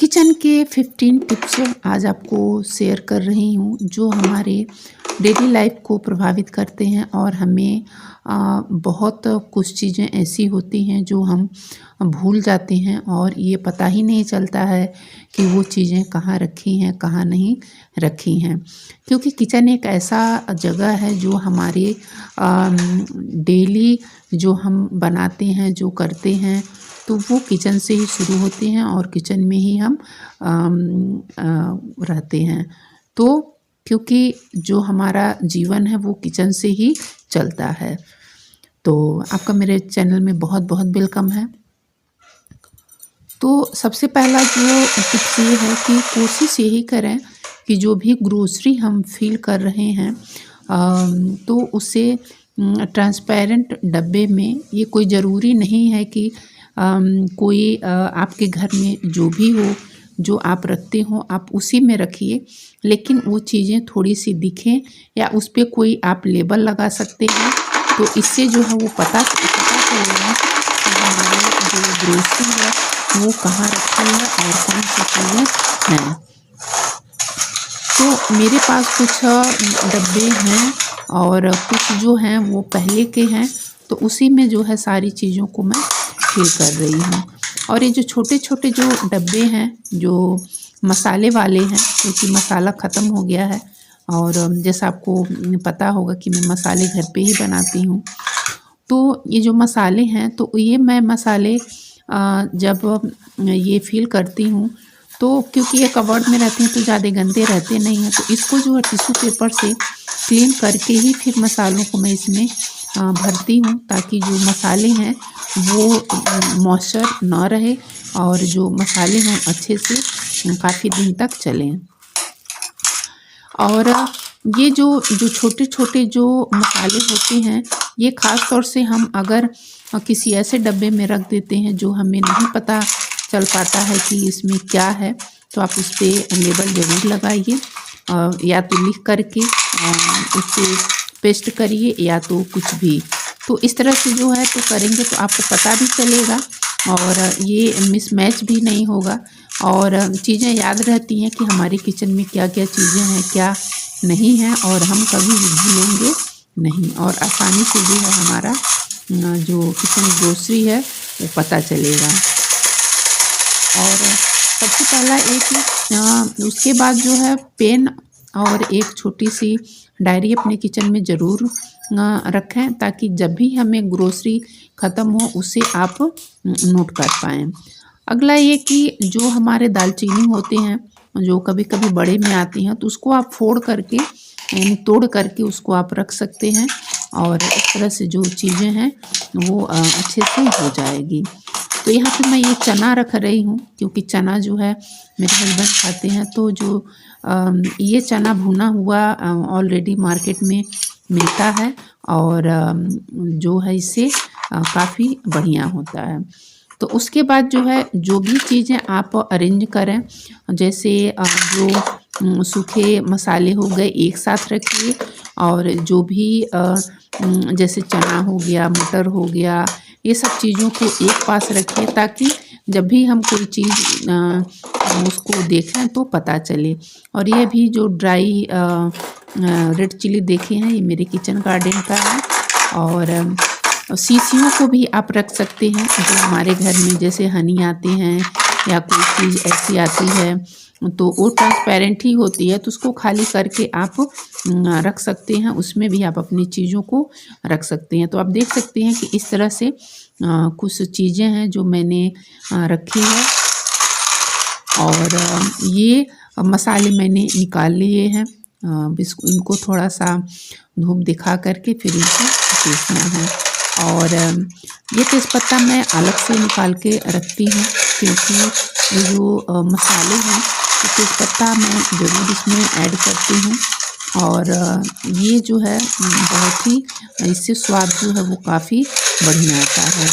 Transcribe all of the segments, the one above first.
Kitchen के 15 tips आज आपको शेयर कर रही हूँ जो हमारे डेली लाइफ को प्रभावित करते हैं और हमें बहुत कुछ चीज़ें ऐसी होती हैं जो हम भूल जाते हैं और ये पता ही नहीं चलता है कि वो चीज़ें कहाँ रखी हैं कहाँ नहीं रखी हैं, क्योंकि किचन एक ऐसा जगह है जो हमारे डेली जो हम बनाते हैं जो करते हैं तो वो किचन से ही शुरू होते हैं और किचन में ही हम रहते हैं। तो क्योंकि जो हमारा जीवन है वो किचन से ही चलता है। तो आपका मेरे चैनल में बहुत बहुत वेलकम है। तो सबसे पहला जो टिप्स ये है कि कोशिश यही करें कि जो भी ग्रोसरी हम फिल कर रहे हैं तो उसे ट्रांसपेरेंट डब्बे में, ये कोई ज़रूरी नहीं है कि कोई आपके घर में जो भी हो जो आप रखते हो आप उसी में रखिए, लेकिन वो चीज़ें थोड़ी सी दिखें या उस पर कोई आप लेबल लगा सकते हैं। तो इससे जो है वो पता चलेगा कि हमारे जो ग्रोसरी है वो कहाँ रखी है और कौन सी चीज़ें हैं। तो मेरे पास कुछ डब्बे हैं और कुछ जो हैं वो पहले के हैं, तो उसी में जो है सारी चीज़ों को मैं फिल कर रही हूँ। और ये जो छोटे छोटे जो डब्बे हैं जो मसाले वाले हैं, क्योंकि मसाला ख़त्म हो गया है और जैसा आपको पता होगा कि मैं मसाले घर पे ही बनाती हूँ। तो ये जो मसाले हैं तो ये मैं मसाले जब ये फिल करती हूँ तो क्योंकि ये कवर्ड में रहते हैं तो ज़्यादा गंदे रहते नहीं हैं, तो इसको जो है टिश्यू पेपर से क्लीन करके ही फिर मसालों को मैं इसमें भरती हूँ, ताकि जो मसाले हैं वो मॉइस्चर ना रहे और जो मसाले हैं अच्छे से काफ़ी दिन तक चलें। और ये जो छोटे छोटे जो मसाले होते हैं ये ख़ास तौर से हम अगर किसी ऐसे डब्बे में रख देते हैं जो हमें नहीं पता चल पाता है कि इसमें क्या है, तो आप उस पर लेबल ज़रूर लगाइए, या तो लिख करके उस पर पेस्ट करिए या तो कुछ भी। तो इस तरह से जो है तो करेंगे तो आपको पता भी चलेगा और ये मिसमैच भी नहीं होगा और चीज़ें याद रहती हैं कि हमारे किचन में क्या क्या चीज़ें हैं क्या नहीं हैं और हम कभी भूलेंगे नहीं और आसानी से जो है हमारा जो किचन ग्रोसरी है वो पता चलेगा। और सबसे पहला एक उसके बाद जो है पेन और एक छोटी सी डायरी अपने किचन में ज़रूर रखें, ताकि जब भी हमें ग्रोसरी ख़त्म हो उसे आप नोट कर पाएँ। अगला ये कि जो हमारे दालचीनी होते हैं जो कभी कभी बड़े में आती हैं तो उसको आप फोड़ करके यानी तोड़ करके उसको आप रख सकते हैं और इस तरह से जो चीज़ें हैं वो अच्छे से हो जाएगी। तो यहाँ पे मैं ये चना रख रही हूँ क्योंकि चना जो है मेरे हस्बैंड खाते हैं, तो जो ये चना भुना हुआ ऑलरेडी मार्केट में मिलता है और जो है इससे काफ़ी बढ़िया होता है। तो उसके बाद जो है जो भी चीज़ें आप अरेंज करें, जैसे जो सूखे मसाले हो गए एक साथ रखिए और जो भी जैसे चना हो गया मटर हो गया ये सब चीज़ों को एक पास रखिए, ताकि जब भी हम कोई चीज़ उसको देखें तो पता चले। और ये भी जो ड्राई रेड चिली देखे हैं ये मेरे किचन गार्डन का है। और शीशियों को भी आप रख सकते हैं जो हमारे घर में जैसे हनी आते हैं या कोई चीज़ ऐसी आती है तो वो ट्रांसपेरेंट ही होती है, तो उसको खाली करके आप रख सकते हैं, उसमें भी आप अपनी चीज़ों को रख सकते हैं। तो आप देख सकते हैं कि इस तरह से कुछ चीज़ें हैं जो मैंने रखी है और ये मसाले मैंने निकाल लिए हैं। इनको थोड़ा सा धूप दिखा करके फिर इनको पीसना है। और ये तेज़पत्ता मैं अलग से निकाल के रखती हूँ क्योंकि ये जो मसाले हैं तो तेज़पत्ता मैं ज़रूर इसमें ऐड करती हूँ और ये जो है बहुत ही इससे स्वाद जो है वो काफ़ी बढ़िया आता है।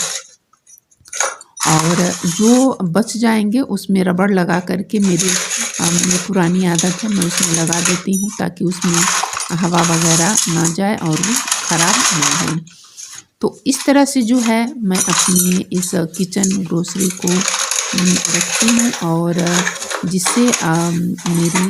और जो बच जाएंगे उसमें रबड़ लगा करके मेरी पुरानी आदत है मैं उसमें लगा देती हूँ ताकि उसमें हवा वगैरह ना जाए और वो ख़राब ना हो। तो इस तरह से जो है मैं अपनी इस किचन ग्रोसरी को रखती हूँ और जिससे मेरी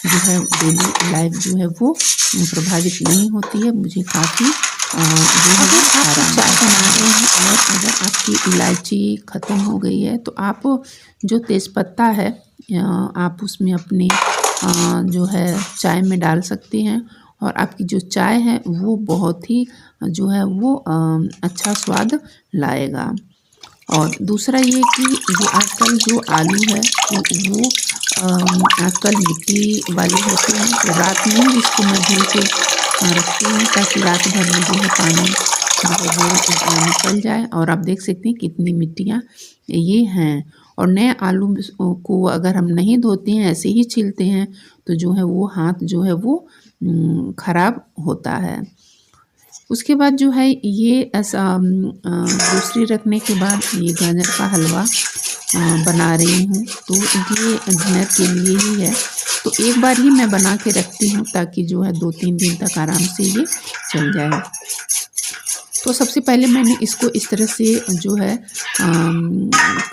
जो है डेली लाइफ जो है वो प्रभावित नहीं होती है। मुझे काफ़ी जो है आराम चाय बना रहे हैं और अगर आपकी इलायची ख़त्म हो गई है तो आप जो तेज़पत्ता है आप उसमें अपने जो है चाय में डाल सकते हैं और आपकी जो चाय है वो बहुत ही जो है वो अच्छा स्वाद लाएगा। और दूसरा ये कि जो आजकल जो आलू है वो आजकल मिट्टी वाले होते हैं, तो रात में ही इसको मैं धुल के रखती हूँ ताकि रात भर में जो है पानी जो है वो निकल जाए। और आप देख सकते हैं कितनी मिट्टियाँ ये हैं। और नए आलू को अगर हम नहीं धोते हैं, ऐसे ही छीलते हैं, तो जो है वो हाथ जो है वो ख़राब होता है। उसके बाद जो है ये ऐसा दूसरी रखने के बाद ये गाजर का हलवा बना रही हूँ, तो ये डिनर के लिए ही है। तो एक बार ही मैं बना के रखती हूँ ताकि जो है 2-3 दिन तक आराम से ये चल जाए। तो सबसे पहले मैंने इसको इस तरह से जो है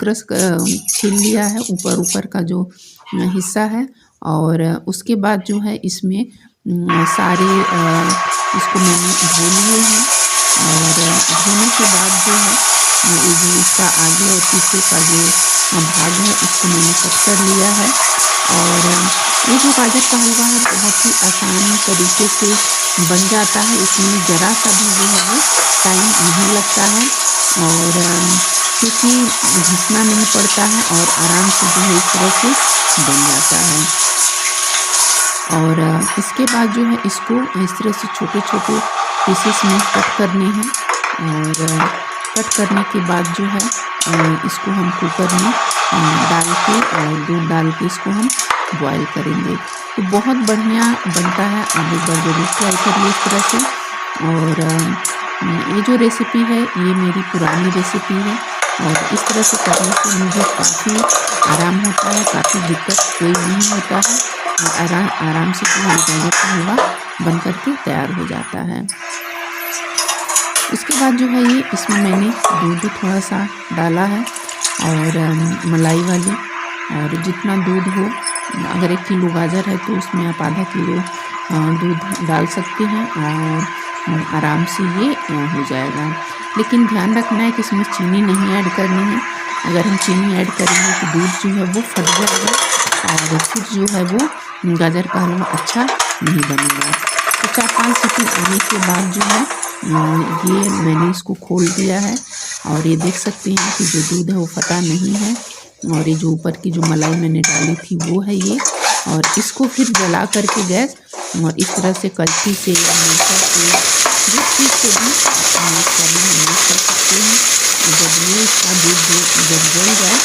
क्रश छील लिया है, ऊपर का जो हिस्सा है। और उसके बाद जो है इसमें सारे इसको मैंने धो लिए हैं और धोने के बाद जो है ये जो इसका आगे और पीछे का जो भाग है इसको मैंने कट कर लिया है। और ये जो गाजर का हलवा है बहुत ही आसान तरीके से बन जाता है, इसमें ज़रा सा भी जो है वो टाइम नहीं लगता है और क्योंकि घिसना नहीं पड़ता है और आराम से जो है इस तरह से बन जाता है। और इसके बाद जो है इसको इस तरह से छोटे-छोटे पीसेस में कट करने हैं और कट करने के बाद जो है इसको हम कुकर में डाल के और दूध डाल के इसको हम बॉयल करेंगे, तो बहुत बढ़िया बनता है। आप एक बार ज़रूर ट्राई करिए इस तरह से। और ये जो रेसिपी है ये मेरी पुरानी रेसिपी है और इस तरह से करने से मुझे काफ़ी आराम होता है, काफ़ी दिक्कत कोई नहीं होता है और आराम से जो है गाजर का हलवा बन करके तैयार हो जाता है। इसके बाद जो है ये इसमें मैंने दूध थोड़ा सा डाला है और मलाई वाली, और जितना दूध हो, अगर 1 किलो गाजर है तो उसमें आप आधा किलो दूध डाल सकते हैं और आराम से ये हो जाएगा। लेकिन ध्यान रखना है कि इसमें चीनी नहीं ऐड करनी है, अगर हम चीनी ऐड करेंगे तो दूध जो है वो फट जाएगा और फिर जो है वो गाजर का हलवा अच्छा नहीं बनेगा। तो 4-5 सीटी आने के बाद जो है ये मैंने इसको खोल दिया है और ये देख सकते हैं कि जो दूध है वो फटा नहीं है और ये जो ऊपर की जो मलाई मैंने डाली थी वो है ये। और इसको फिर जला करके गैस और इस तरह से कल्ची से या मिक्सर से जिस चीज़ से भी मिक्स कर सकते हैं। जब ये इसका दूध जब जल जाए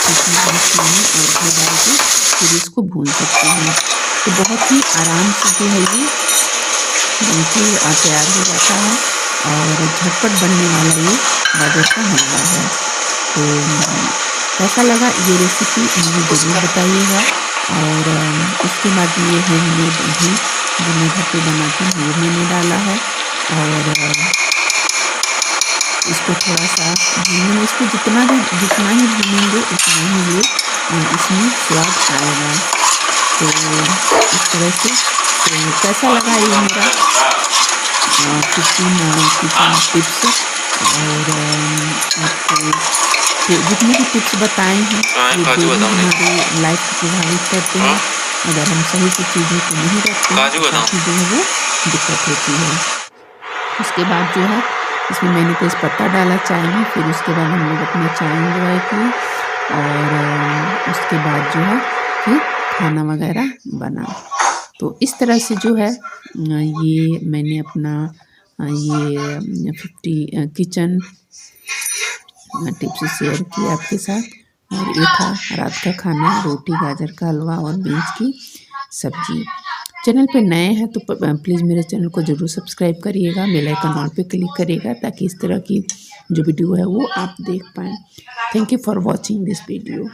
इसमें हम चीनी और घी डाल के फिर इसको भून सकते हैं। तो बहुत ही आराम से जो है ये बनके तैयार हो जाता है और झटपट बनने वाला ये गाजर का हलवा है। तो कैसा लगा ये रेसिपी मुझे ज़रूर बताइएगा। और उसके बाद ये होममेड घी जो मैं घर पे बनाती हूँ वो मैंने डाला है और इसको थोड़ा सा भूनेंगे। इसको जितना ही भूनेंगे उतना ही ये इसमें स्वाद आएगा। तो इस तरह से तो कैसा लगा ये मेरा 15 किचन टिप्स और आपको जितने भी टिप्स बताए हैं ये जो हमारे लाइफ को प्रभावित करते हैं। अगर हम सही से चीज़ों को नहीं रखते हैं तो काफ़ी जो है वो दिक्कत होती है। उसके बाद जो है इसमें मैंने तेज़पत्ता डाला चाय में, फिर उसके बाद हम लोग अपना चाय एंजॉय किए और उसके बाद जो है फिर खाना वगैरह बना। तो इस तरह से जो है ये मैंने अपना ये 50 किचन टिप्स शेयर की आपके साथ। और ये था रात का खाना, रोटी, गाजर का हलवा और बीन्स की सब्जी। चैनल पे नए हैं तो प्लीज़ मेरे चैनल को ज़रूर सब्सक्राइब करिएगा, बेल आइकन ऑल पे क्लिक करिएगा ताकि इस तरह की जो वीडियो है वो आप देख पाएँ। Thank you for watching this video.